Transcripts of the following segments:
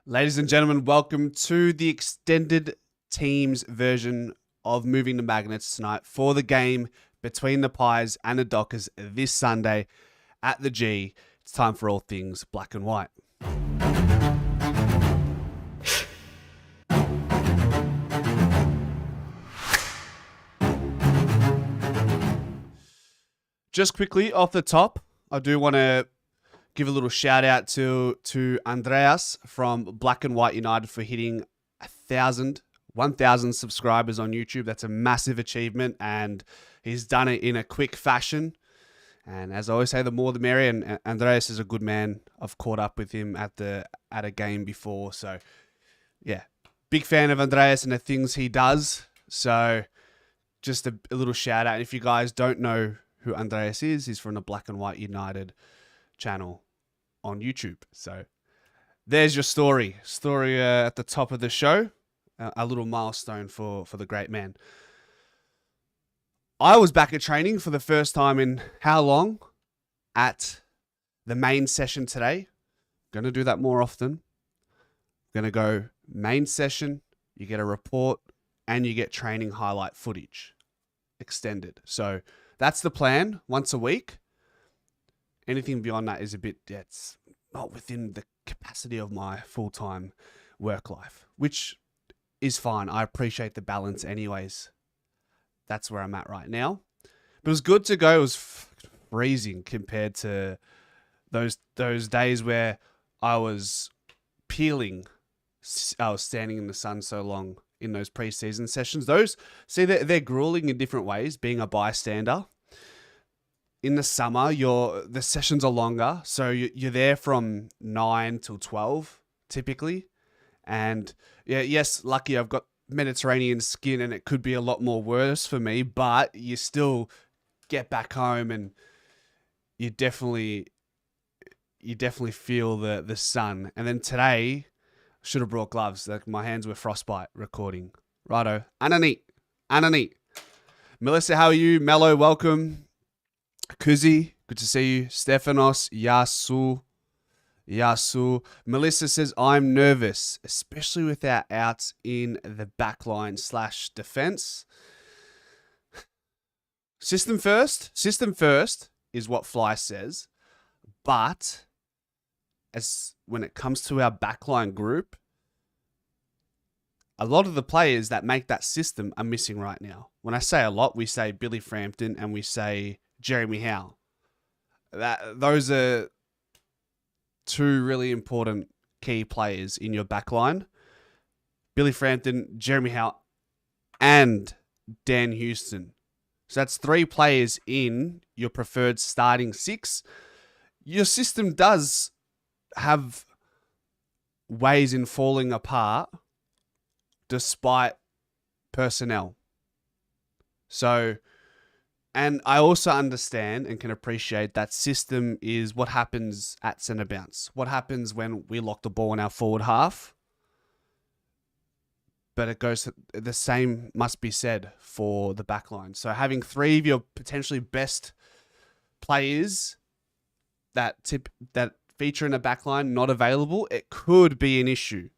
Ladies and gentlemen, welcome to the extended teams version of Moving the Magnets tonight for the game between the Pies and the Dockers this Sunday at the G. It's time for all things black and white. Just quickly off the top, I do want to give a little shout out to Andreas from Black and White United for hitting 1,000 subscribers on YouTube. That's a massive achievement, and he's done it in a quick fashion. And as I always say, the more the merrier. And Andreas is a good man. I've caught up with him at a game before, so yeah, big fan of Andreas and the things he does. So just a little shout out. And if you guys don't know who Andreas is, he's from the Black and White United channel on YouTube. So there's your story at the top of the show, a little milestone for the great man. I was back at training for the first time in how long at the main session today. Going to do that more often. Going to go main session, you get a report, and you get training highlight footage extended. So that's the plan, once a week. Anything beyond that is a bit, it's not within the capacity of my full-time work life, which is fine. I appreciate the balance anyways. That's where I'm at right now. But it was good to go. It was freezing compared to those days where I was peeling. I was standing in the sun so long in those preseason sessions. They're grueling in different ways, being a bystander. In the summer, the sessions are longer, so you're there from 9 till 12, typically. And yes, lucky I've got Mediterranean skin, and it could be a lot more worse for me, but you still get back home, and you definitely feel the sun. And then today, I should have brought gloves. Like, my hands were frostbite recording. Righto. Anani. Melissa, how are you? Mello, welcome. Kuzi, good to see you. Stefanos, Yasu. Melissa says, I'm nervous, especially with our outs in the backline / defense. System first is what Fly says. But when it comes to our backline group, a lot of the players that make that system are missing right now. When I say a lot, we say Billy Frampton and we say Jeremy Howe. Those are two really important key players in your backline. Billy Frampton, Jeremy Howe, and Dan Houston. So that's 3 players in your preferred starting 6. Your system does have ways in falling apart despite personnel. So, and I also understand and can appreciate that system is what happens at centre bounce. What happens when we lock the ball in our forward half. But the same must be said for the back line. So having 3 of your potentially best players that feature in a back line not available, it could be an issue.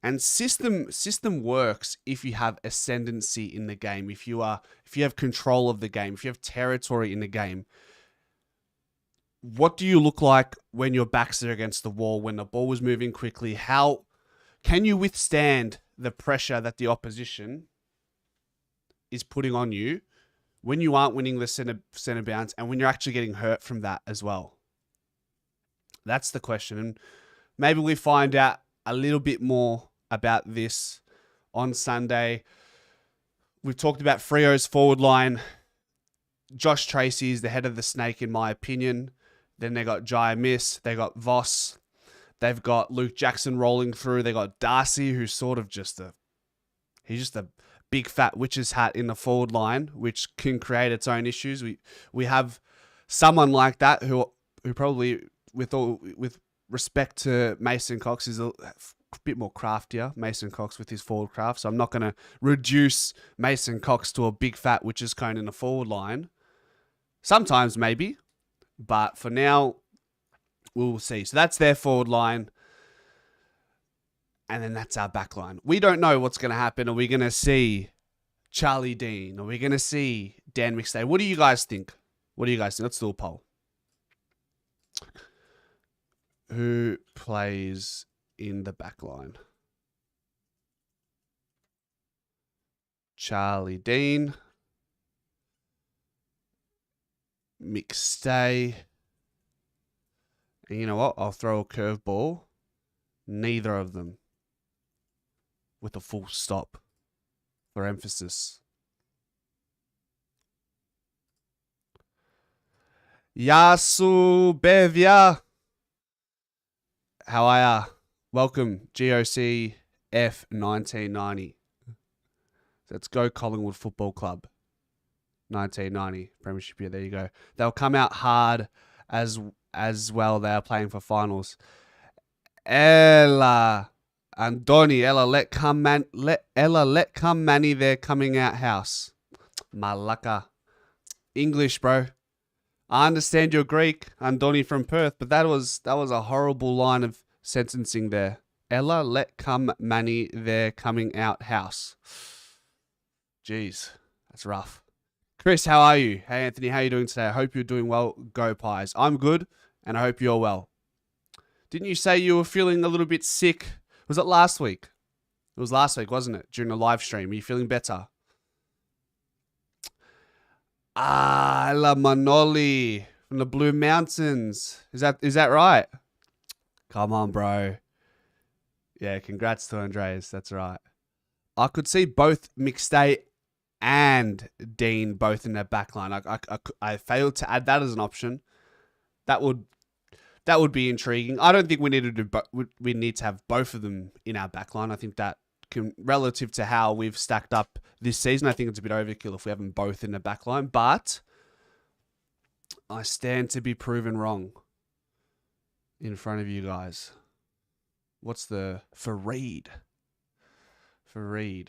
And system works if you have ascendancy in the game, if you have control of the game, if you have territory in the game. What do you look like when your backs are against the wall, when the ball is moving quickly? How can you withstand the pressure that the opposition is putting on you when you aren't winning the center bounce and when you're actually getting hurt from that as well? That's the question. And maybe we find out a little bit more about this on Sunday. We've talked about Freo's forward line. Josh Tracy is the head of the snake, in my opinion. Then they got Jai Miss. They got Voss. They've got Luke Jackson rolling through. They got Darcy, who's sort of he's just a big fat witch's hat in the forward line, which can create its own issues. We have someone like that who probably, with respect to Mason Cox, is a bit more craftier, Mason Cox, with his forward craft. So I'm not going to reduce Mason Cox to a big fat witch's cone in the forward line. Sometimes maybe, but for now, we'll see. So that's their forward line. And then that's our back line. We don't know what's going to happen. Are we going to see Charlie Dean? Are we going to see Dan McStay? What do you guys think? Let's do a poll. Who plays in the back line? Charlie Dean, McStay, and you know what? I'll throw a curveball. Neither of them. With a full stop for emphasis. Yasu Bevia. How are ya? Welcome, GOC F1990. Let's go Collingwood Football Club. 1990 Premiership year. There you go. They'll come out hard as well. They are playing for finals. Ella Andoni. Ella let come Manny. They're coming out house. Malaka. English, bro. I understand you're Greek, Andoni from Perth, but that was a horrible line of sentencing there. Ella let come Manny. They're coming out house. Jeez, that's rough. Chris, how are you? Hey, Anthony, how are you doing today? I hope you're doing well. Go Pies. I'm good, and I hope you're well. Didn't you say you were feeling a little bit sick? Was it last week? It was last week, wasn't it? During the live stream. Are you feeling better? La Manoli from the Blue Mountains. Is that right? Come on, bro. Yeah, congrats to Andreas. That's right. I could see both McStay and Dean both in their backline. I failed to add that as an option. That would be intriguing. I don't think we need to do. We need to have both of them in our backline. I think that relative to how we've stacked up this season, I think it's a bit overkill if we have them both in the backline. But I stand to be proven wrong in front of you guys. What's the Fareed? Who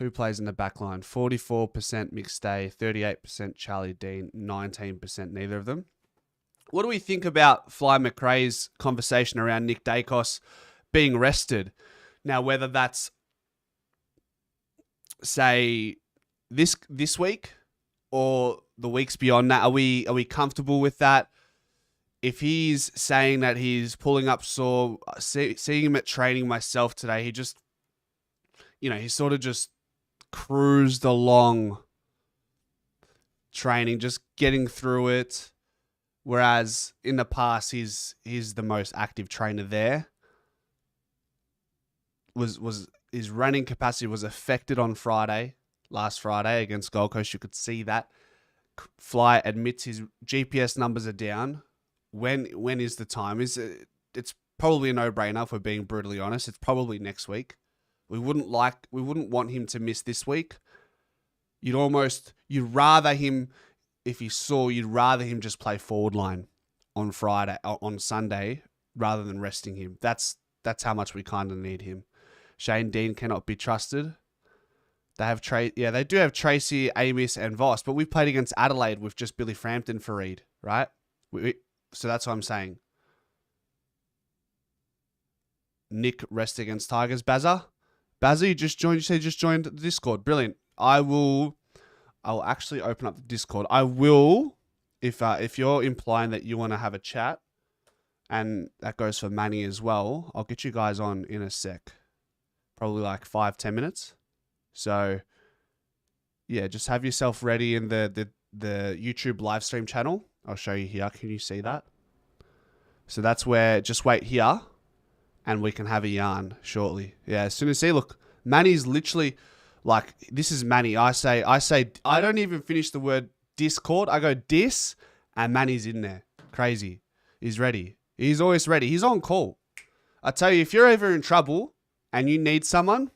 plays in the backline? 44% McStay, 38% Charlie Dean, 19% neither of them. What do we think about Fly McRae's conversation around Nick Dacos being rested? Now, whether that's, say, this week or the weeks beyond that, are we comfortable with that? If he's saying that he's pulling up sore, seeing him at training myself today, he just, he sort of just cruised along training, just getting through it. Whereas in the past, he's the most active trainer there. His running capacity was affected on last Friday against Gold Coast. You could see that. Fly admits his GPS numbers are down. When is the time? It's probably a no-brainer if we're being brutally honest. It's probably next week. We wouldn't want him to miss this week. You'd rather him, if you saw, you'd rather him just play forward line on Sunday rather than resting him. That's how much we kind of need him. Shane Dean cannot be trusted. They do have Tracy, Amos, and Voss, but we've played against Adelaide with just Billy Frampton for Reed, right? So that's what I'm saying. Nick rest against Tigers. Bazza, you just joined. You said you just joined the Discord. Brilliant. I'll actually open up the Discord. I will, if you're implying that you want to have a chat, and that goes for Manny as well. I'll get you guys on in a sec. Probably like 5-10 minutes. So, yeah, just have yourself ready in the YouTube live stream channel. I'll show you here. Can you see that? So that's where, just wait here, and we can have a yarn shortly. Yeah, as soon as look, Manny's literally, like, this is Manny. I say, I don't even finish the word Discord. I go dis, and Manny's in there. Crazy. He's ready. He's always ready. He's on call. I tell you, if you're ever in trouble and you need someone,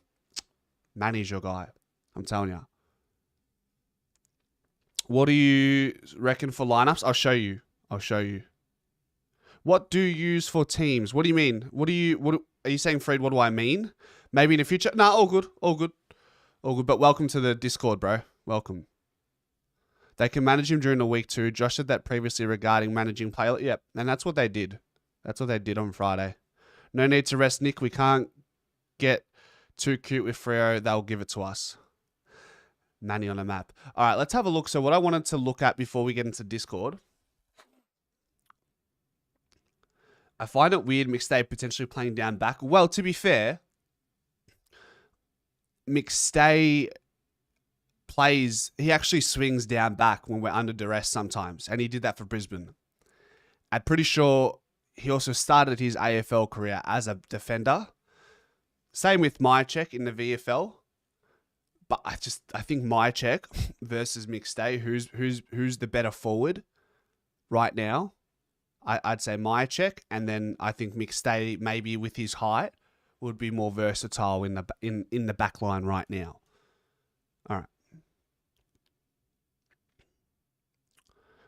Manny's your guy. I'm telling you. What do you reckon for lineups? I'll show you. What do you use for teams? What do you mean? What are you saying, Fred? What do I mean? Maybe in the future? Nah, all good. But welcome to the Discord, bro. Welcome. They can manage him during the week too. Josh said that previously regarding managing player. Yep, and that's what they did. That's what they did on Friday. No need to rest Nick. We can't get too cute with Freo. They'll give it to us. Manny on a map. All right, let's have a look. So what I wanted to look at before we get into Discord, I find it weird McStay potentially playing down back. Well, to be fair, McStay he actually swings down back when we're under duress sometimes, and he did that for Brisbane. I'm pretty sure he also started his AFL career as a defender. Same with Myercheck in the VFL. But I think Myercheck versus McStay, who's the better forward right now? I'd say Myercheck, and then I think McStay, maybe with his height, would be more versatile in the back line right now. All right.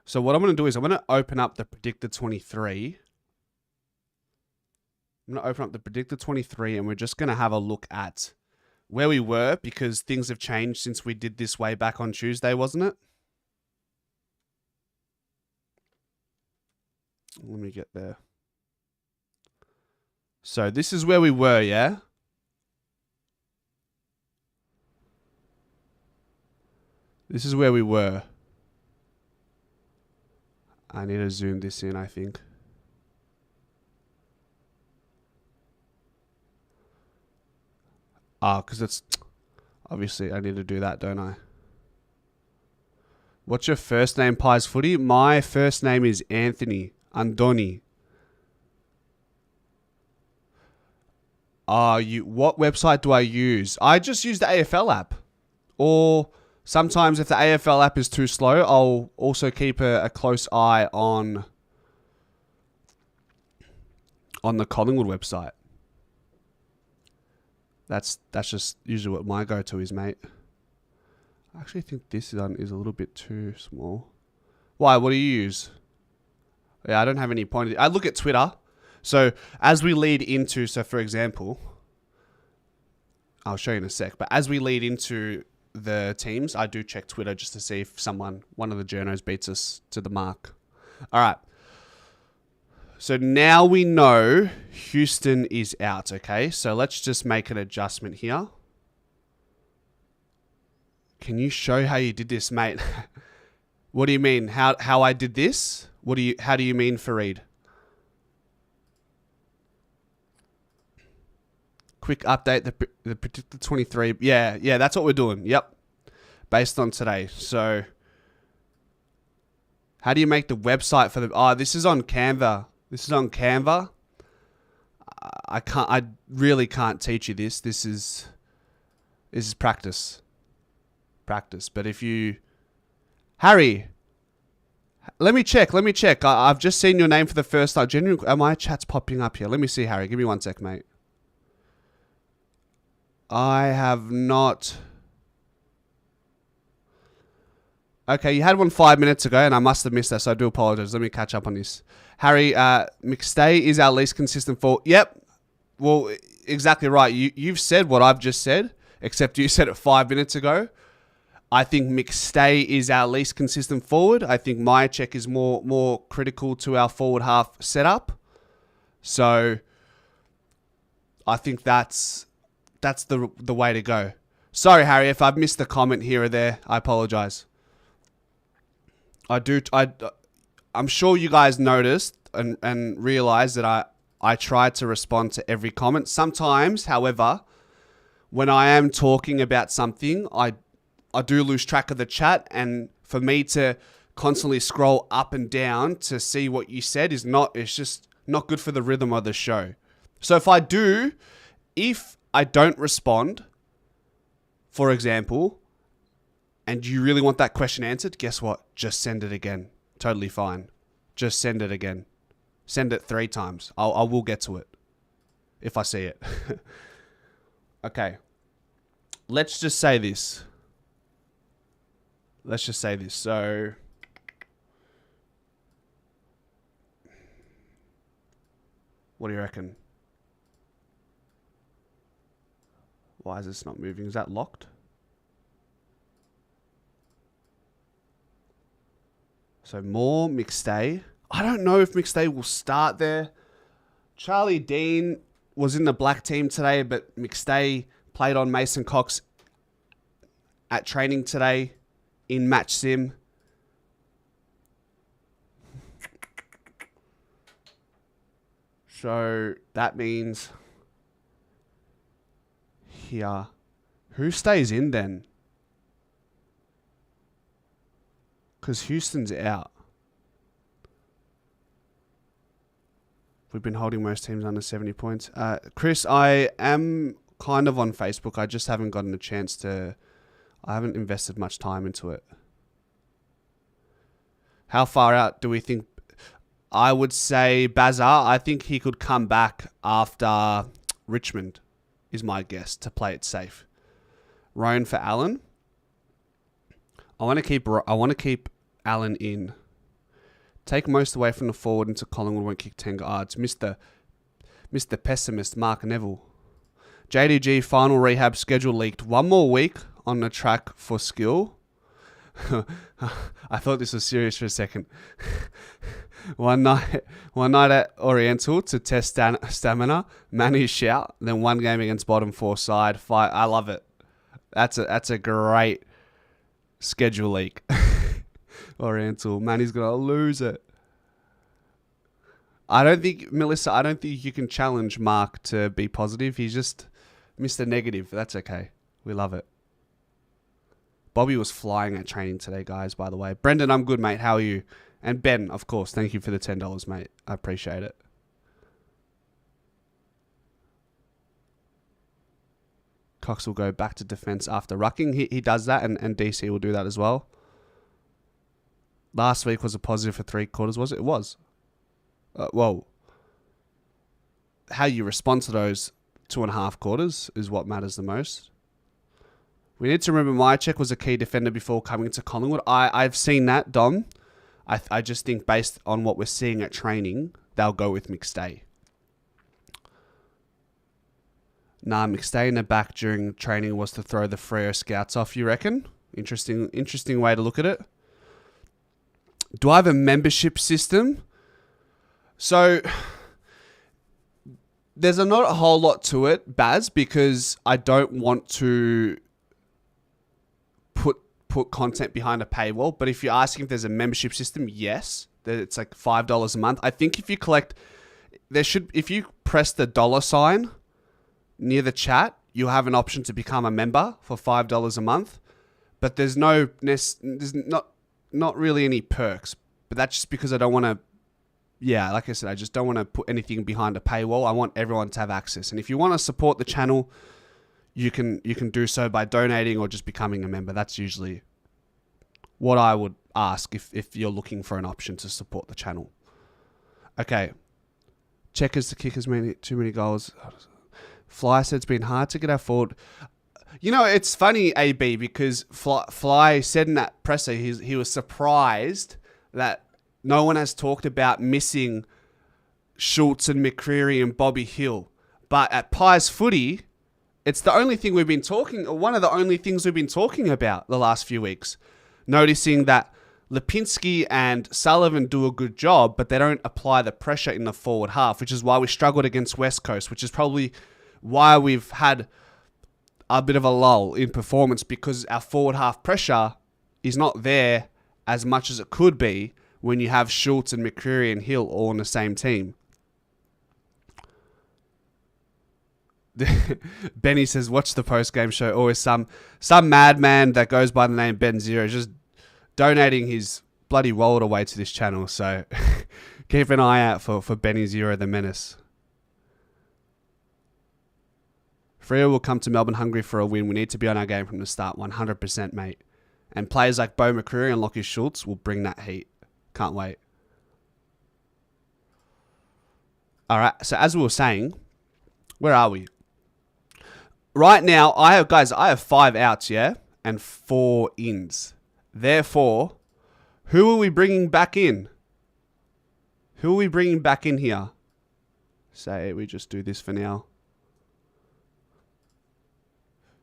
So what I'm going to do is I'm going to open up the Predictor 23. I'm going to open up the Predictor 23, and we're just going to have a look at where we were, because things have changed since we did this way back on Tuesday, wasn't it? Let me get there. So this is where we were, yeah? This is where we were. I need to zoom this in, I think. Because it's... Obviously, I need to do that, don't I? What's your first name, Pies Footy? My first name is Anthony Andoni. What website do I use? I just use the AFL app. Or sometimes if the AFL app is too slow, I'll also keep a close eye on the Collingwood website. That's just usually what my go-to is, mate. I actually think this is a little bit too small. Why? What do you use? Yeah, I don't have any point. I look at Twitter. So as we lead into, for example, I'll show you in a sec, but as we lead into the teams, I do check Twitter just to see if one of the journos beats us to the mark. All right. So now we know Houston is out, okay? So let's just make an adjustment here. Can you show how you did this, mate? What do you mean? How I did this? How do you mean, Fareed? Quick update, the Predictor 23. Yeah, that's what we're doing. Yep. Based on today. So how do you make the website for this is on Canva. This is on Canva. I really can't teach you this. This is practice. Practice. But if you... Harry, let me check. I've just seen your name for the first time. My chat's popping up here. Let me see, Harry. Give me 1 sec, mate. I have not... Okay, you had one 5 minutes ago, and I must have missed that, so I do apologize. Let me catch up on this. Harry, McStay is our least consistent forward. Yep. Well, exactly right. You've said what I've just said, except you said it 5 minutes ago. I think McStay is our least consistent forward. I think Myercheck is more critical to our forward half setup. So I think that's the way to go. Sorry, Harry, if I've missed a comment here or there, I apologize. I'm sure you guys noticed and realized that I try to respond to every comment. Sometimes, however, when I am talking about something, I do lose track of the chat, and for me to constantly scroll up and down to see what you said it's just not good for the rhythm of the show. So if I don't respond, for example, and you really want that question answered, guess what? Just send it again. Totally fine. Just send it again. Send it 3 times. I will get to it if I see it. Okay. Let's just say this. So what do you reckon? Why is this not moving? Is that locked? So more McStay. I don't know if McStay will start there. Charlie Dean, was in the black team today, but McStay played on Mason Cox at training today in match sim. So that means here, who stays in then? Because Houston's out. We've been holding most teams under 70 points. Chris, I am kind of on Facebook. I just haven't gotten a chance to... I haven't invested much time into it. How far out do we think... I would say Bazar. I think he could come back after Richmond, is my guess, to play it safe. Rowan for Allen. I want to keep Allen in. Take most away from the forward into Collingwood, won't kick 10 guards. Mr. Pessimist, Mark Neville. JDG final rehab schedule leaked. 1 more week on the track for skill. I thought this was serious for a second. One night at Oriental to test stamina. Manny shout. Then 1 game against bottom 4 side. Fight. I love it. That's a great schedule leak. Oriental. Manny's gonna lose it. Melissa, I don't think you can challenge Mark to be positive. He's just Mr. Negative. That's okay. We love it. Bobby was flying at training today, guys, by the way. Brendan, I'm good, mate. How are you? And Ben, of course. Thank you for the $10, mate. I appreciate it. Cox will go back to defense after rucking. He does that, and DC will do that as well. Last week was a positive for 3 quarters, was it? It was. Well, how you respond to those 2.5 quarters is what matters the most. We need to remember Mychek was a key defender before coming to Collingwood. I've seen that, Dom. I just think based on what we're seeing at training, they'll go with McStay. Nah, McStay in the back during training was to throw the Freo scouts off, you reckon? Interesting way to look at it. Do I have a membership system? So, there's not a whole lot to it, Baz, because I don't want to put content behind a paywall. But if you're asking if there's a membership system, yes. It's like $5 a month. I think if you if you press the $sign near the chat, you'll have an option to become a member for $5 a month. But there's not really any perks. But that's just because I don't want to, like I said, I just don't want to put anything behind a paywall. I want everyone to have access. And if you want to support the channel, you can do so by donating or just becoming a member. That's usually what I would ask if you're looking for an option to support the channel. Okay. Checkers to kickers, too many goals. Fly said it's been hard to get our forward. You know, it's funny, AB, because Fly said in that presser he was surprised that no one has talked about missing Schultz and McCreary and Bobby Hill. But at Pies Footy, it's the only thing we've been one of the only things we've been talking about the last few weeks. Noticing that Lipinski and Sullivan do a good job, but they don't apply the pressure in the forward half, which is why we struggled against West Coast, which is probably why we've had a bit of a lull in performance, because our forward half pressure is not there as much as it could be when you have Schultz and McCreary and Hill all on the same team. Benny says, watch the post-game show. Always some madman that goes by the name Ben Zero just donating his bloody wallet away to this channel. So keep an eye out for Benny Zero the Menace. Freo will come to Melbourne hungry for a win. We need to be on our game from the start, 100%, mate. And players like Bo McCreary and Lockie Schultz will bring that heat. Can't wait. All right, so as we were saying, where are we? Right now, I have 5 outs, yeah? And 4 ins. Therefore, who are we bringing back in? Who are we bringing back in here? Say we just do this for now.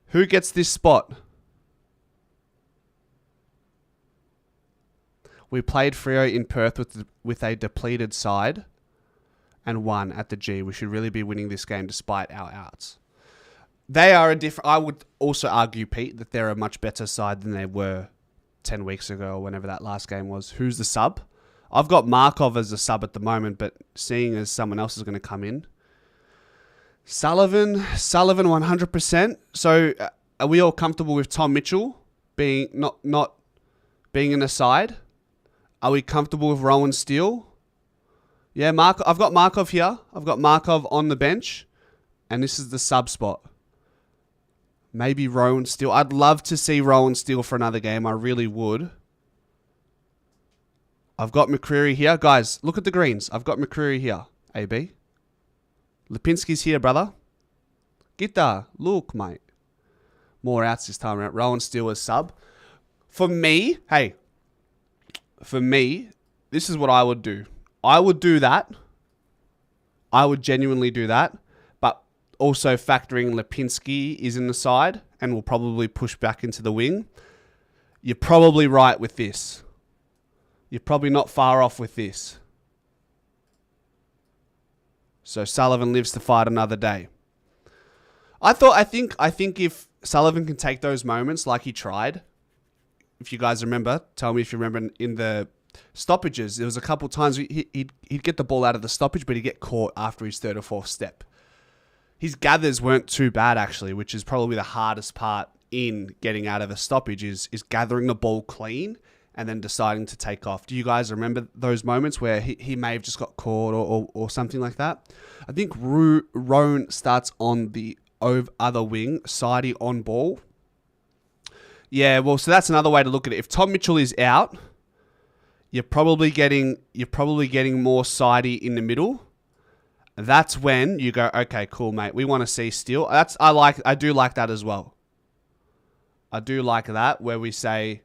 Who gets this spot? We played Freo in Perth with a depleted side. and 1 at the G. We should really be winning this game despite our outs. They are a different... I would also argue, Pete, that they're a much better side than they were 10 weeks ago or whenever that last game was. Who's the sub? I've got Markov as a sub at the moment, but seeing as someone else is going to come in. Sullivan 100%. So are we all comfortable with Tom Mitchell being not being in the side? Are we comfortable with Rowan Steele? Yeah, I've got Markov here. I've got Markov on the bench, and this is the sub spot. Maybe Rowan Steele. I'd love to see Rowan Steele for another game. I really would. I've got McCreary here. Guys, look at the greens. I've got McCreary here. AB. Lipinski's here, brother. Gita, look, mate. More outs this time around. Rowan Steele as sub. For me, this is what I would do. I would do that. I would genuinely do that. But also factoring Lipinski is in the side and will probably push back into the wing. You're probably right with this. You're probably not far off with this. So Sullivan lives to fight another day. I think if Sullivan can take those moments like he tried, if you guys remember, tell me if you remember in the stoppages, there was a couple of times he'd get the ball out of the stoppage, but he'd get caught after his third or fourth step. His gathers weren't too bad, actually, which is probably the hardest part in getting out of a stoppage is gathering the ball clean and then deciding to take off. Do you guys remember those moments where he may have just got caught or something like that? I think Roan starts on the other wing, Sidey on ball. Yeah, well, so that's another way to look at it. If Tom Mitchell is out, you're probably getting more Sidey in the middle. That's when you go, okay, cool, mate. We want to see Steele. I do like that as well. I do like that where we say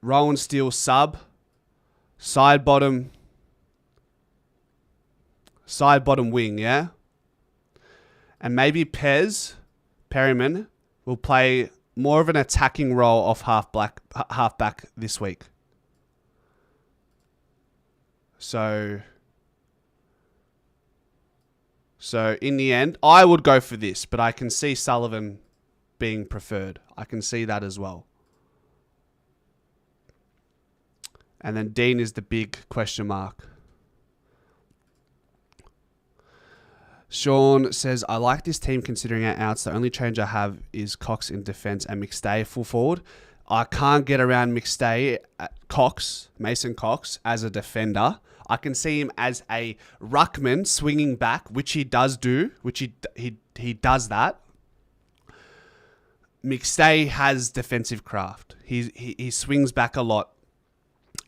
Rowan Steele sub, side bottom wing, yeah? And maybe Perryman will play more of an attacking role off halfback this week. So in the end, I would go for this, but I can see Sullivan being preferred. I can see that as well. And then Dean is the big question mark. Sean says, I like this team considering our outs. The only change I have is Cox in defence and McStay full forward. I can't get around McStay, Mason Cox, as a defender. I can see him as a ruckman swinging back, which he does do, which he does that. McStay has defensive craft. He swings back a lot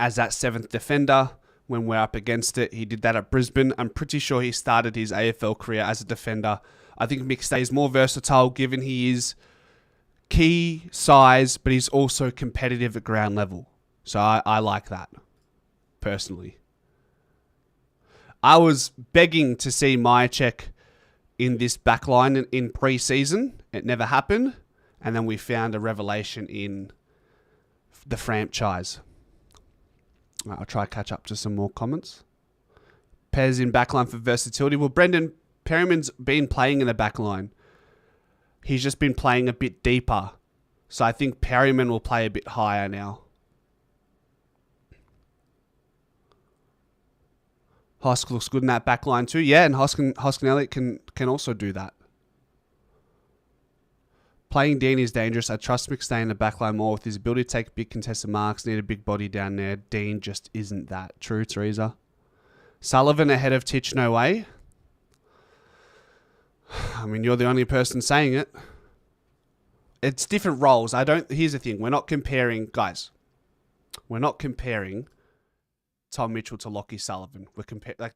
as that 7th defender when we're up against it. He did that at Brisbane. I'm pretty sure he started his AFL career as a defender. I think McStay is more versatile given he is key size, but he's also competitive at ground level. So I like that, personally. I was begging to see Myercheck in this backline in pre-season. It never happened. And then we found a revelation in the franchise. I'll try to catch up to some more comments. Pez in backline for versatility. Well, Brendan Perryman's been playing in the backline. He's just been playing a bit deeper. So I think Perryman will play a bit higher now. Hosk looks good in that backline too. Yeah, and Hosk and Elliott can also do that. Playing Dean is dangerous. I trust McStay in the backline more with his ability to take big contested marks. Need a big body down there. Dean just isn't that. True, Teresa. Sullivan ahead of Titch, no way. I mean, you're the only person saying it. It's different roles. Here's the thing. We're not comparing, guys. We're not comparing Tom Mitchell to Lockie Sullivan.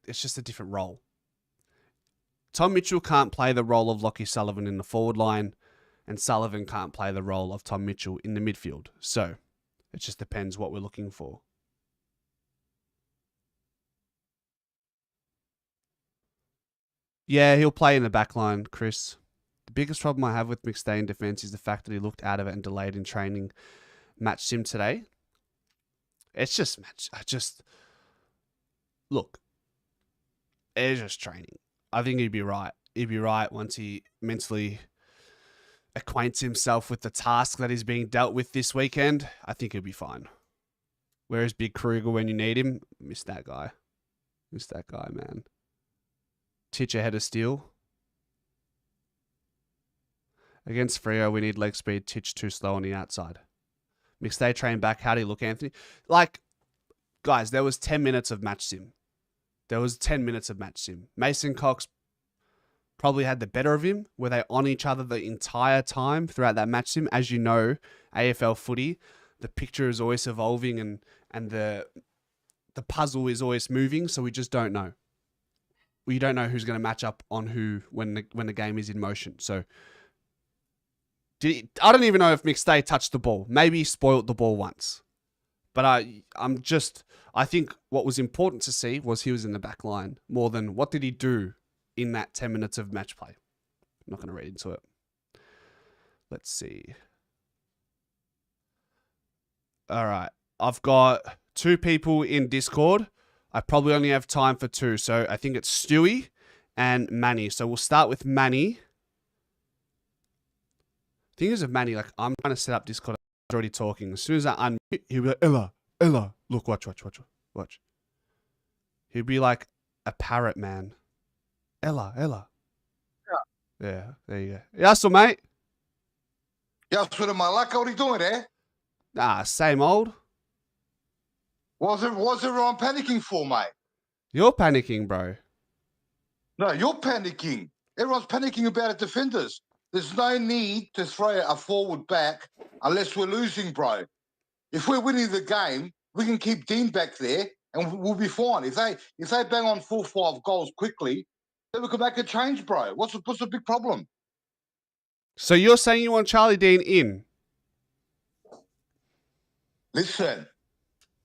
It's just a different role. Tom Mitchell can't play the role of Lockie Sullivan in the forward line, and Sullivan can't play the role of Tom Mitchell in the midfield. So it just depends what we're looking for. Yeah, he'll play in the back line, Chris. The biggest problem I have with McStay in defence is the fact that he looked out of it and delayed in training. Match sim today. It's just look, It's just training. I think he'd be right. He'd be right once he mentally acquaints himself with the task that is being dealt with this weekend. I think he'll be fine. Whereas Big Kruger when you need him, miss that guy. Miss that guy, man. Titch ahead of Steele. Against Freo, we need leg speed. Titch too slow on the outside. McStay train back. How do you look, Anthony? Like, guys, there was 10 minutes of match sim. Mason Cox probably had the better of him. Were they on each other the entire time throughout that match sim? As you know, AFL footy, the picture is always evolving and the puzzle is always moving, so we just don't know. We don't know who's going to match up on who when the game is in motion. So I don't even know if McStay touched the ball. Maybe he spoiled the ball once. But I think what was important to see was he was in the back line more than what did he do in that 10 minutes of match play. I'm not going to read into it. Let's see. All right. I've got 2 people in Discord. I probably only have time for 2. So I think it's Stewie and Manny. So we'll start with Manny. Thing is of Manny, like I'm trying to set up Discord. I'm already talking. As soon as I unmute, he'll be like, Ella. Look, watch. He'll be like a parrot, man. Ella. Yeah, there you go. Yeah, so mate. Yeah, sort of my luck. What are you doing there? Nah, same old. What's everyone panicking for, mate? You're panicking, bro. No, you're panicking. Everyone's panicking about the defenders. There's no need to throw a forward back unless we're losing, bro. If we're winning the game, we can keep Dean back there and we'll be fine. If they bang on 4-5 goals quickly, then we can make a change, bro. What's the big problem? So you're saying you want Charlie Dean in? Listen,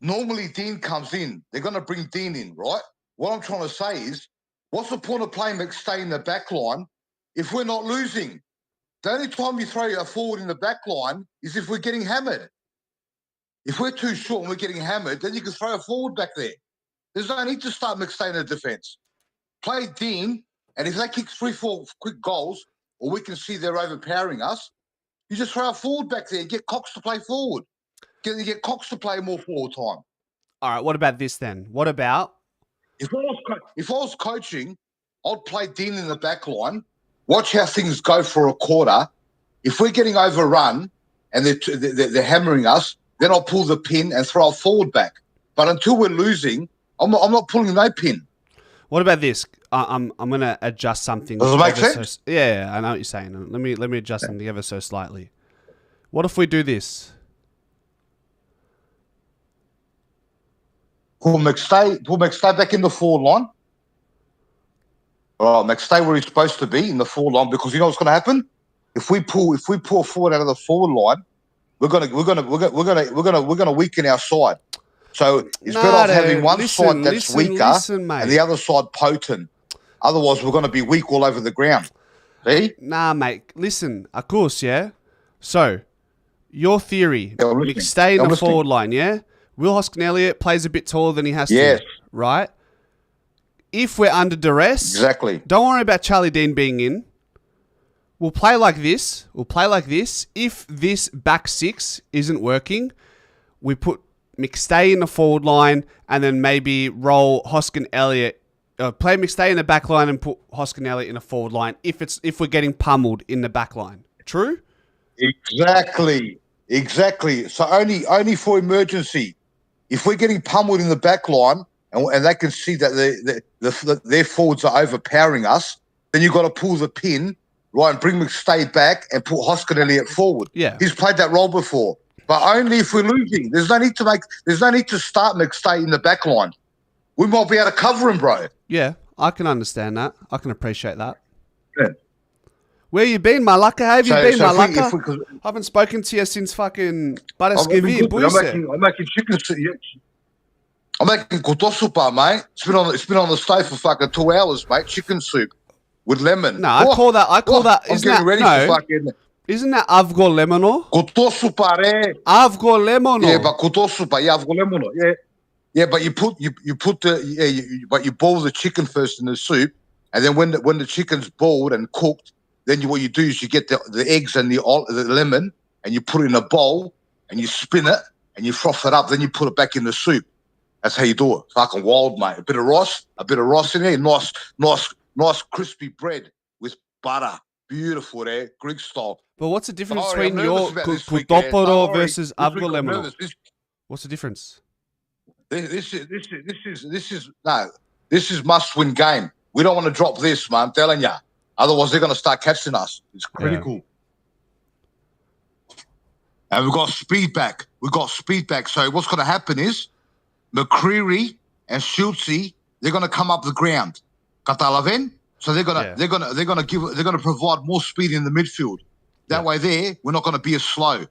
normally Dean comes in. They're going to bring Dean in, right? What I'm trying to say is, what's the point of playing McStay in the back line if we're not losing? The only time you throw a forward in the back line is if we're getting hammered. If we're too short and we're getting hammered, then you can throw a forward back there. There's no need to start McStay in the defence. Play Dean, and if they kick 3-4 quick goals, or we can see they're overpowering us, you just throw a forward back there and get Cox to play forward. Get Cox to play more forward time. All right, what about this then? What about... If I was coaching, I'd play Dean in the back line, watch how things go for a quarter. If we're getting overrun and they're hammering us, then I'll pull the pin and throw a forward back. But until we're losing, I'm not pulling no pin. What about this? I'm going to adjust something. Does it make sense? Yeah, I know what you're saying. Let me adjust something ever so slightly. What if we do this? Pull McStay back in the forward line. McStay where he's supposed to be in the forward line, because you know what's going to happen? If we pull forward out of the forward line, we're gonna weaken our side. So it's better off having one side that's weaker and the other side potent. Otherwise, we're going to be weak all over the ground. See? Nah, mate. Listen, of course, yeah. So, your theory, McStay in the forward line, yeah? Will Hoskin-Elliott plays a bit taller than he has to, right? If we're under duress, exactly. Don't worry about Charlie Dean being in. We'll play like this. If this back 6 isn't working, we put McStay in the forward line and then maybe roll Hoskin-Elliott. Play McStay in the back line and put Hoskin-Elliott in the forward line if we're getting pummeled in the back line. True? Exactly. So only for emergency. If we're getting pummeled in the back line and they can see that their forwards are overpowering us, then you've got to pull the pin, right, and bring McStay back and put Hoskin-Elliott forward. Yeah. He's played that role before. But only if we're losing. There's no need to start McStay in the back line. We might be able to cover him, bro. Yeah, I can understand that. I can appreciate that. Yeah. Where you been, Malaka? How have you been, Malaka? I haven't spoken to you since fucking Baraskivi. I'm making chicken soup. I'm making kotosupa, mate. It's been on the stove for fucking 2 hours, mate. Chicken soup with lemon. No, I call that. I'm getting ready for fucking... Isn't that avgo lemono? Kotosupa, re. Avgo lemono. Yeah, but kotosupa. Yeah, avgo lemono. Yeah. Yeah, but you boil the chicken first in the soup, and then when the chicken's boiled and cooked, then what you do is you get the eggs and the lemon, and you put it in a bowl, and you spin it, and you froth it up. Then you put it back in the soup. That's how you do it. Fucking wild, mate. A bit of Ross in there. Nice crispy bread with butter. Beautiful there, Greek style. But what's the difference Sorry, I'm between your nervous about this week, yeah. kutoporo Sorry. versus This week I'm avgolemeno? nervous. What's the difference? This is must-win game. We don't want to drop this, man. I'm telling you. Otherwise, they're going to start catching us. It's critical. Yeah. And we've got speed back. So what's going to happen is McCreary and Schultze, they're going to come up the ground. Katalaven. So they're going to provide more speed in the midfield. That way, we're not going to be as slow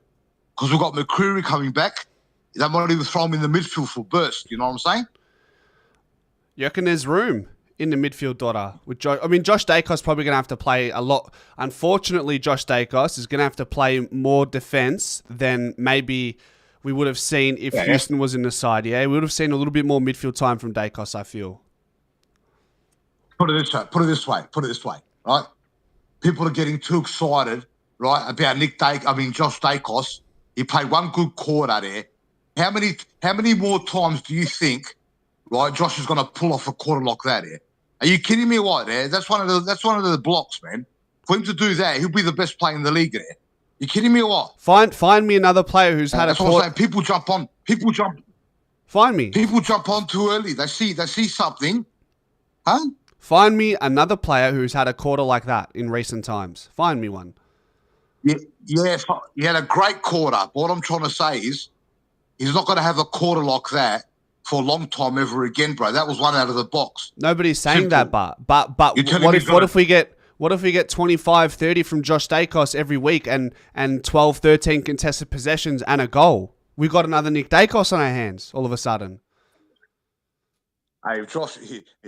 because we've got McCreary coming back. They might even throw him in the midfield for burst. You know what I'm saying? You reckon there's room in the midfield, Dota? Josh Dacos probably going to have to play a lot. Unfortunately, Josh Dacos is going to have to play more defense than maybe we would have seen if Houston was in the side. Yeah, we would have seen a little bit more midfield time from Dacos, I feel. Put it this way. Right? People are getting too excited, right, about Josh Dacos. He played one good quarter there. How many more times do you think, right, Josh is going to pull off a quarter like that here? Are you kidding me? What there? That's one of the blocks, man. For him to do that, he'll be the best player in the league there. You kidding me or what? Find me another player who's had a quarter. That's what I'm saying. People jump on. Find me. People jump on too early. They see something, huh? Find me another player who's had a quarter like that in recent times. Find me one. Yeah, he had a great quarter. But what I'm trying to say is, he's not going to have a quarter like that for a long time ever again, bro. That was one out of the box. Nobody's saying that, but what if we get 25, 30 from Josh Dacos every week and 12, 13 contested possessions and a goal? We got another Nick Dacos on our hands all of a sudden. Hey, if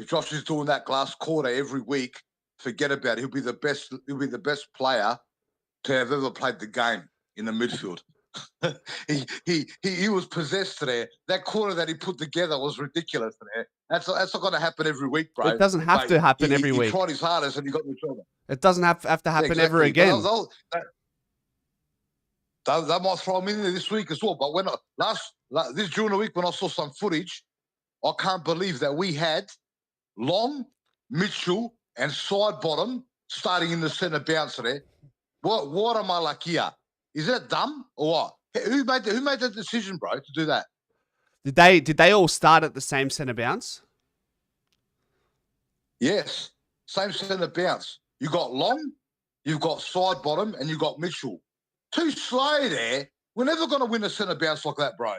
Josh is doing that glass quarter every week, forget about it. He'll be the best player to have ever played the game in the midfield. he was possessed today. That quarter that he put together was ridiculous today. That's not going to happen every week, bro. It doesn't have to happen every week. He tried his hardest and he got the job. It doesn't have to happen ever again. They might throw him in there this week as well. But when this during the week when I saw some footage, I can't believe that we had Long, Mitchell, and side bottom starting in the centre bounce there. What am I like here? Is that dumb or what? Who made that decision, bro, to do that? Did they all start at the same centre bounce? Yes, same centre bounce. You got Long, you've got side bottom, and you got Mitchell. Too slow there. We're never going to win a centre bounce like that, bro.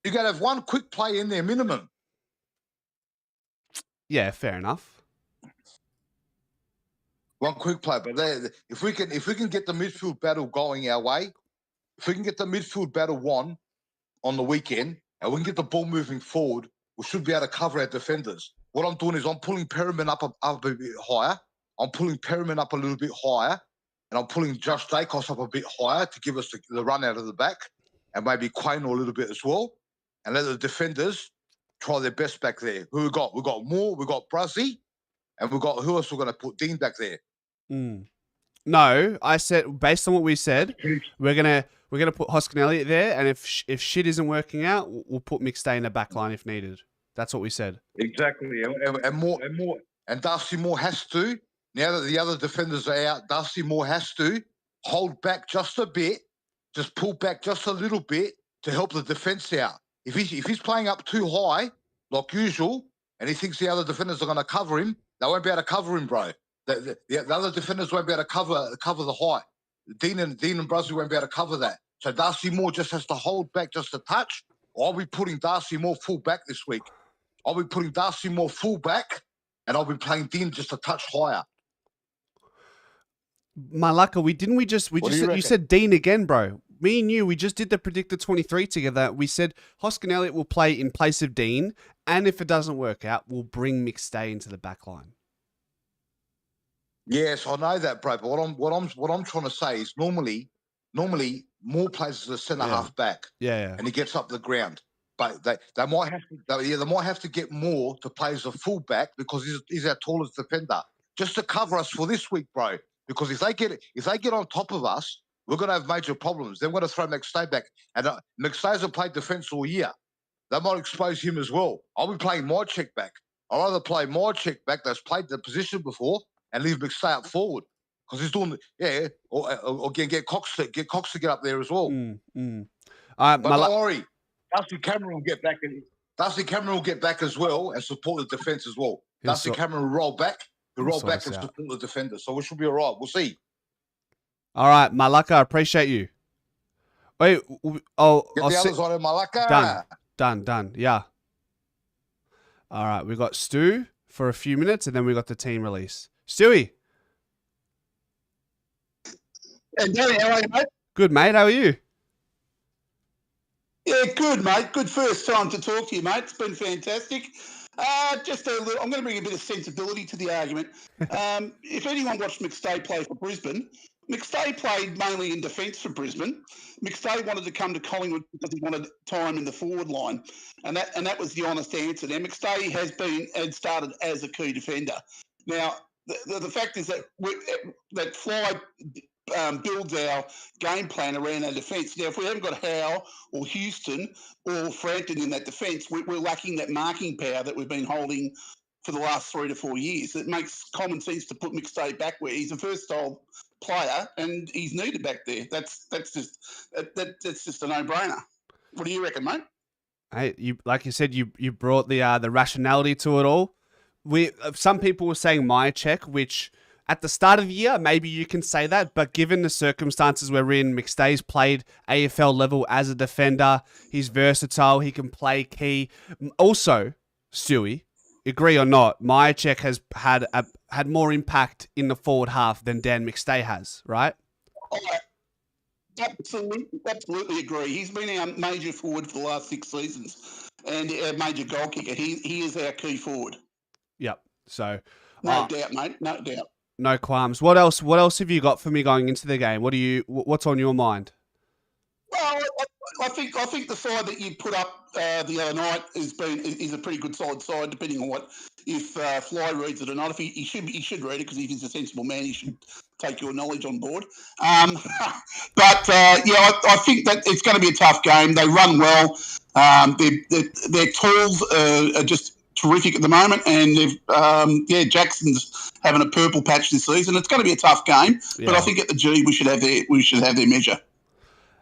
You got to have one quick play in there minimum. Yeah, fair enough. One quick play, but if we can get the midfield battle going our way, if we can get the midfield battle won on the weekend, and we can get the ball moving forward, we should be able to cover our defenders. What I'm doing is I'm pulling Perriman up a bit higher. I'm pulling Perriman up a little bit higher, and I'm pulling Josh Dacos up a bit higher to give us the run out of the back, and maybe Quaynor a little bit as well, and let the defenders try their best back there. Who we got? We got Moore, we got Bruzzy, and we got who else we're going to put? Dean back there. No, I said based on what we said, we're gonna put Hoskin Elliott there, and if shit isn't working out, we'll put McStay in the back line if needed. That's what we said. Exactly, and Darcy Moore has to. Now that the other defenders are out, Darcy Moore has to hold back just a bit, just pull back just a little bit to help the defense out. If he's playing up too high, like usual, and he thinks the other defenders are going to cover him, they won't be able to cover him, bro. The other defenders won't be able to cover the height. Dean and Bruzzy won't be able to cover that. So Darcy Moore just has to hold back just a touch. I'll be putting Darcy Moore full back this week. I'll be putting Darcy Moore full back, and I'll be playing Dean just a touch higher. Malaka, you said Dean again, bro. Me and you, we just did the Predictor 23 together. We said Hoskin Elliott will play in place of Dean, and if it doesn't work out, we'll bring McStay into the back line. Yes, I know that, bro. But what I'm trying to say is normally Moore plays as a centre half back. Yeah. And he gets up the ground. but they might have they might have to get more to play as a fullback because he's our tallest defender, just to cover us for this week, bro. Because if they get on top of us, we're going to have major problems. They're going to throw McStay back, and McStay hasn't played defence all year. They might expose him as well. I'll be playing my check back. I'd rather play my check back that's played the position before and leave McStay up forward because he's doing or get Cox to get up there as well. But don't worry, Dusty Cameron will get back. Dusty Cameron will get back as well and support the defence as well. Dusty Cameron will roll back. He'll roll back and support the defender. So we should be all right. We'll see. All right, Malaka, I appreciate you. Wait, get the others on it, Malaka. Done. Yeah. All right, we got Stu for a few minutes, and then we got the team release. Stewie. Hey, Danny, how are you, mate? Good, mate. How are you? Yeah, good, mate. Good first time to talk to you, mate. It's been fantastic. Just a little, I'm going to bring a bit of sensibility to the argument. If anyone watched McStay play for Brisbane, McStay played mainly in defence for Brisbane. McStay wanted to come to Collingwood because he wanted time in the forward line, and that was the honest answer. Now, McStay had started as a key defender. Now, the fact is that Fly builds our game plan around our defence. Now, if we haven't got Howe or Houston or Frampton in that defence, we're lacking that marking power that we've been holding for the last 3 to 4 years. It makes common sense to put McStay back where he's a first-style player and he's needed back there. That's just a no-brainer. What do you reckon, mate? Hey, like you said, you brought the rationality to it all. Some people were saying my check, which at the start of the year, maybe you can say that, but given the circumstances we're in, McStay's played AFL level as a defender. He's versatile. He can play key. Also, Stewie, agree or not, my check has had more impact in the forward half than Dan McStay has, right? Absolutely agree. He's been our major forward for the last 6 seasons and our major goal kicker. He is our key forward. Yep. So no doubt, mate. No doubt. No qualms. What else have you got for me going into the game? What's on your mind? Well, I think the side that you put up the other night is a pretty good solid side, depending on if Fly reads it or not. If he should read it because if he's a sensible man, he should take your knowledge on board. I think that it's going to be a tough game. They run well. Their tools are just terrific at the moment, and Jackson's having a purple patch this season. It's going to be a tough game, but I think at the G we should have their measure.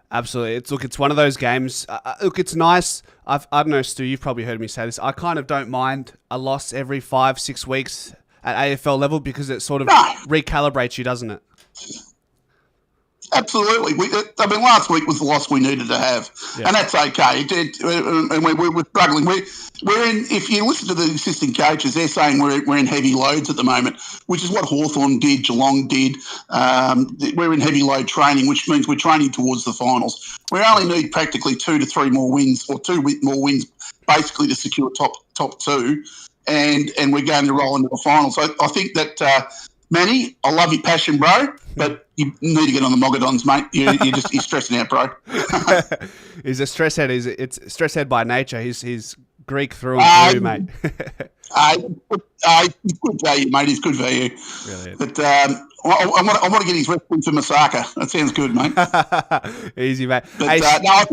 Absolutely. It's one of those games. It's nice. I don't know, Stu, you've probably heard me say this. I kind of don't mind a loss every 5-6 weeks at AFL level because it sort of recalibrates you, doesn't it? Absolutely. Last week was the loss we needed to have, and that's okay. And we're struggling. We're in. If you listen to the assistant coaches, they're saying we're in heavy loads at the moment, which is what Hawthorn did, Geelong did. We're in heavy load training, which means we're training towards the finals. We only need practically 2 to 3 more wins, or 2 more wins, basically to secure top 2, and we're going to roll into the finals. So I think that. Manny, I love your passion, bro, but you need to get on the Mogadons, mate. You're stressing out, bro. He's a stress head. It's stress head by nature. He's Greek through and through, mate. Good value, mate. He's good value. Brilliant. But I want to get his recipe for Masaka. That sounds good, mate. Easy, mate. But,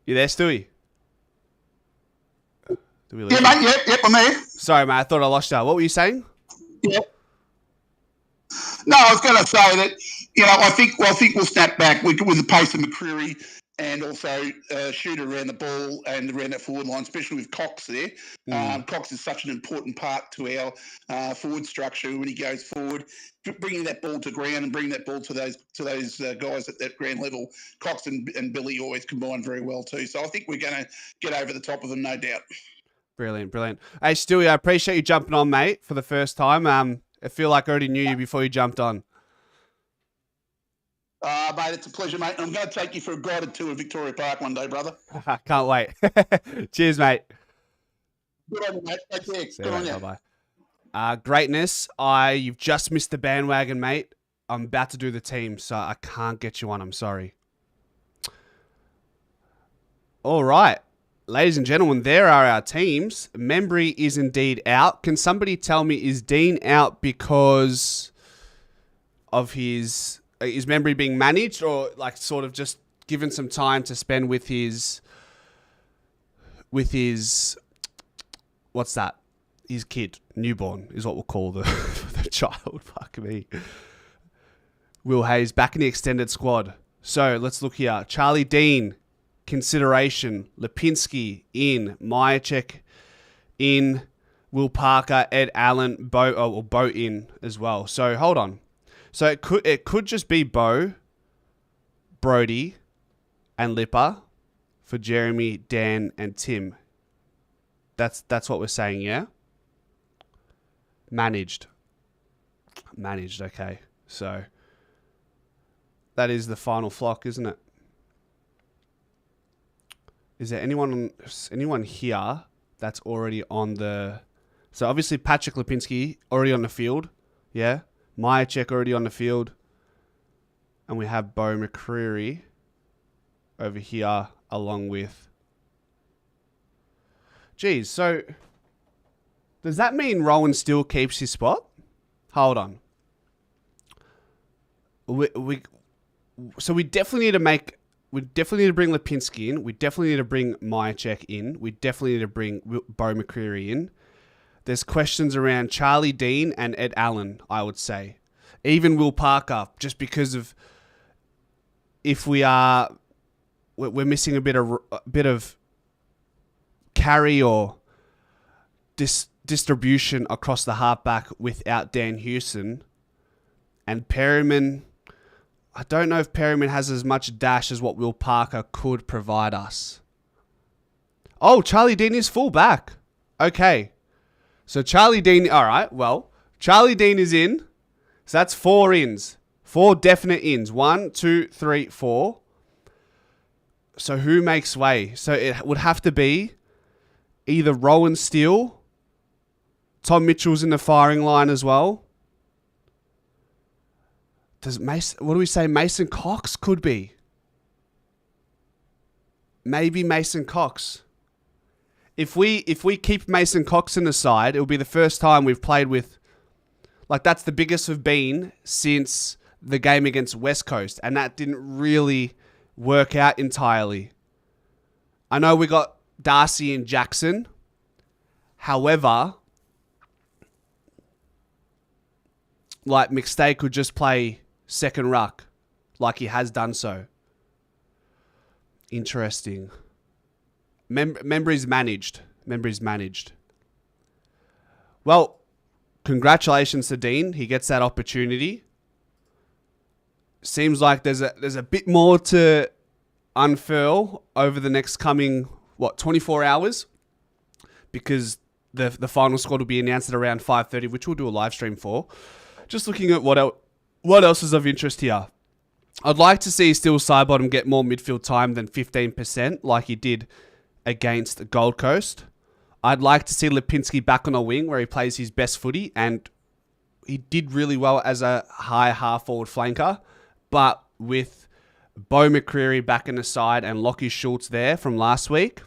you there, Stewie? Yeah, mate. Yep, I'm there. Sorry, mate. I thought I lost you. What were you saying? Yeah. No, I was going to say that, I think we'll snap back with the pace of McCreary and also shoot around the ball and around that forward line, especially with Cox there. Cox is such an important part to our forward structure when he goes forward, bringing that ball to ground and bringing that ball to those guys at that ground level. Cox and Billy always combine very well too. So I think we're going to get over the top of them, no doubt. Brilliant. Hey, Stewie, I appreciate you jumping on, mate, for the first time. I feel like I already knew you before you jumped on. Mate, it's a pleasure, mate. I'm going to take you for a guided tour of Victoria Park one day, brother. Can't wait. Cheers, mate. Good on you, mate. Take care. Good on you. Bye-bye. Greatness, you've just missed the bandwagon, mate. I'm about to do the team, so I can't get you on. I'm sorry. All right. Ladies and gentlemen, there are our teams. Membry is indeed out. Can somebody tell me, is Dean out because of his... Is Membry being managed or like sort of just given some time to spend with his... What's that? His kid. Newborn is what we'll call the child. Fuck me. Will Hayes back in the extended squad. So let's look here. Charlie Dean, consideration. Lipinski in. Myercheck in. Will Parker, Ed Allen, Bo in as well. So hold on. So it could just be Bo, Brody, and Lipper for Jeremy, Dan, and Tim. That's what we're saying, yeah? Managed, okay. So that is the final flock, isn't it? Is there anyone here that's already on the... So obviously Patrick Lipinski already on the field, yeah? Myercheck already on the field. And we have Bo McCreary over here along with... Geez, so does that mean Rowan still keeps his spot? Hold on. So we definitely need to bring Lipinski in. We definitely need to bring Myercheck in. We definitely need to bring Bo McCreary in. There's questions around Charlie Dean and Ed Allen, I would say. Even Will Parker, just because of if we're missing a bit of carry or distribution across the halfback without Dan Hewson. And Perryman, I don't know if Perryman has as much dash as what Will Parker could provide us. Oh, Charlie Dean is full back. Okay. So Charlie Dean, all right, well, Charlie Dean is in. So that's 4 ins. 4 definite ins. 1, 2, 3, 4. So who makes way? So it would have to be either Rowan Steele, Tom Mitchell's in the firing line as well. What do we say? Mason Cox could be. Maybe Mason Cox. If we keep Mason Cox in the side, it'll be the first time we've played with, like, that's the biggest we've been since the game against West Coast, and that didn't really work out entirely. I know we got Darcy and Jackson. However, like, McStay could just play second ruck like he has done so. Interesting. Membry's managed. Well, congratulations to Dean. He gets that opportunity. Seems like there's a bit more to unfurl over the next coming 24 hours, because the final squad will be announced at around 5:30, which we'll do a live stream for. Just looking at what else is of interest here. I'd like to see Steele Sidebottom get more midfield time than 15% like he did against Gold Coast. I'd like to see Lipinski back on a wing where he plays his best footy, and he did really well as a high half-forward flanker. But with Bo McCreary back in the side and Lockie Schultz there from last week,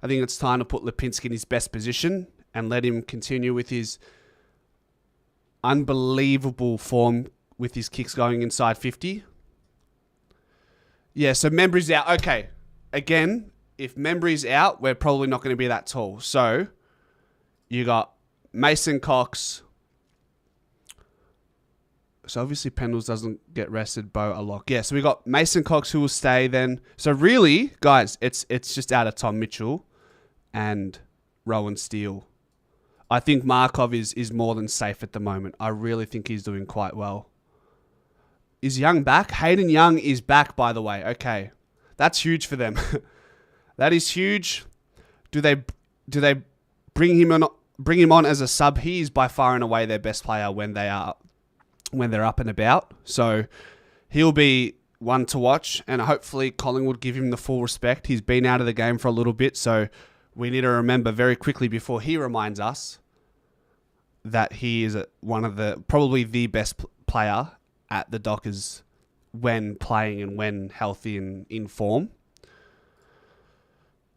I think it's time to put Lipinski in his best position and let him continue with his unbelievable form with his kicks going inside 50. Yeah, so Membry's out. Okay, again, if Membry's out, we're probably not going to be that tall. So you got Mason Cox. So obviously Pendles doesn't get rested, Bo a lock. Yeah, so we got Mason Cox who will stay then. So really, guys, it's just out of Tom Mitchell and Rowan Steele. I think Markov is more than safe at the moment. I really think he's doing quite well. Is Young back? Hayden Young is back, by the way. Okay. That's huge for them. That is huge. Do they bring him on as a sub? He is by far and away their best player when they're up and about. So he'll be one to watch, and hopefully Collingwood give him the full respect. He's been out of the game for a little bit, so we need to remember very quickly before he reminds us that he is probably the best player at the Dockers when playing and when healthy and in form.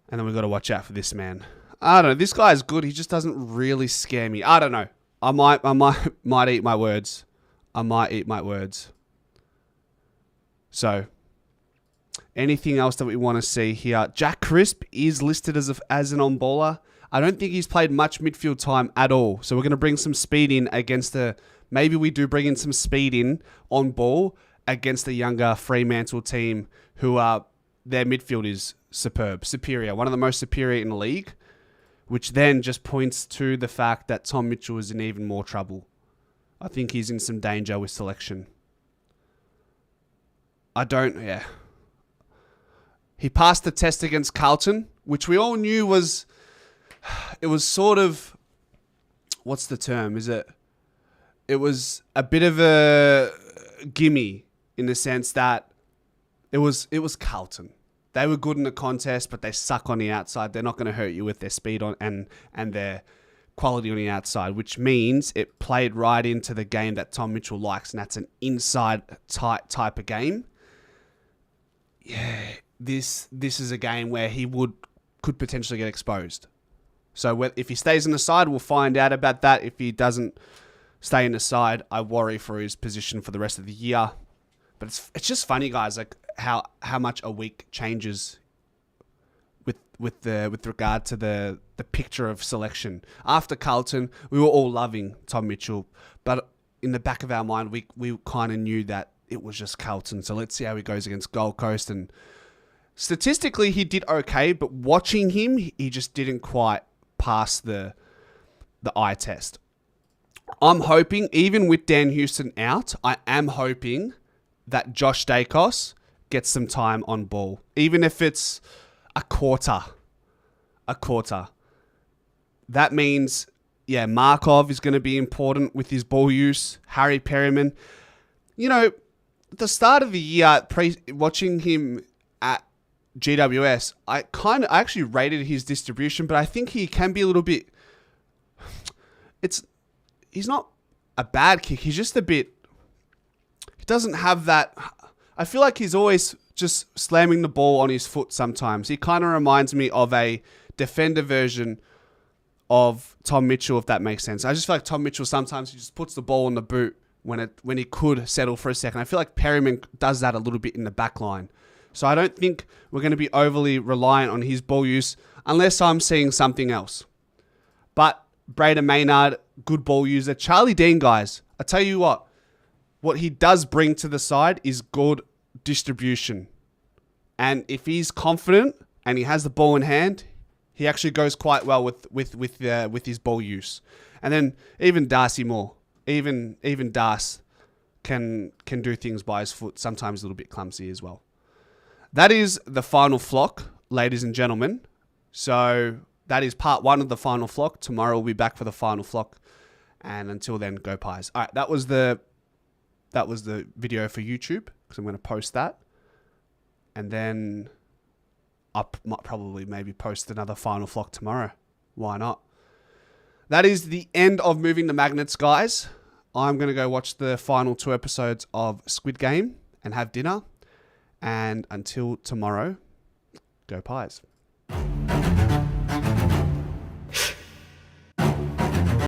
And then we've got to watch out for this man. I don't know. This guy is good. He just doesn't really scare me. I don't know. I might eat my words. I might eat my words. So, anything else that we want to see here? Jack Crisp is listed as an on-baller. I don't think he's played much midfield time at all. So we're going to bring some speed in against maybe we do bring in some speed in on ball against the younger Fremantle team who are, their midfield is superior. One of the most superior in the league, which then just points to the fact that Tom Mitchell is in even more trouble. I think he's in some danger with selection. He passed the test against Carlton, which we all knew was sort of, what's the term? It was a bit of a gimme in the sense that it was Carlton. They were good in the contest, but they suck on the outside. They're not going to hurt you with their speed on and their quality on the outside, which means it played right into the game that Tom Mitchell likes, and that's an inside tight type of game. Yeah, this is a game where he could potentially get exposed. So if he stays in the side, we'll find out about that. If he doesn't stay in the side, I worry for his position for the rest of the year. But it's just funny, guys, like how much a week changes with regard to the picture of selection. After Carlton, we were all loving Tom Mitchell, but in the back of our mind, we kind of knew that it was just Carlton. So let's see how he goes against Gold Coast. And statistically, he did okay, but watching him, he just didn't quite pass the eye test. I'm hoping, even with Dan Houston out, I am hoping that Josh Dacos gets some time on ball, even if it's a quarter. That means, Markov is going to be important with his ball use. Harry Perryman, at the start of the year, watching him at GWS, I actually rated his distribution, but I think he can be a little bit. He's not a bad kick. He's just a bit. He doesn't have that. I feel like he's always just slamming the ball on his foot sometimes. He kind of reminds me of a defender version of Tom Mitchell, if that makes sense. I just feel like Tom Mitchell sometimes he just puts the ball in the boot when he could settle for a second. I feel like Perryman does that a little bit in the back line. So I don't think we're going to be overly reliant on his ball use unless I'm seeing something else. But Braden Maynard, good ball user. Charlie Dean, guys, I tell you what he does bring to the side is good distribution. And if he's confident and he has the ball in hand, he actually goes quite well with his ball use. And then even Darcy Moore, even Das can do things by his foot, sometimes a little bit clumsy as well. That is the final flock, ladies and gentlemen. So that is part 1 of the final flock. Tomorrow we'll be back for the final flock. And until then, go Pies. All right, that was the video for YouTube, because I'm going to post that. And then I might probably maybe post another final flock tomorrow. Why not? That is the end of Moving the Magnets, guys. I'm going to go watch the final 2 episodes of Squid Game and have dinner. And until tomorrow, go Pies.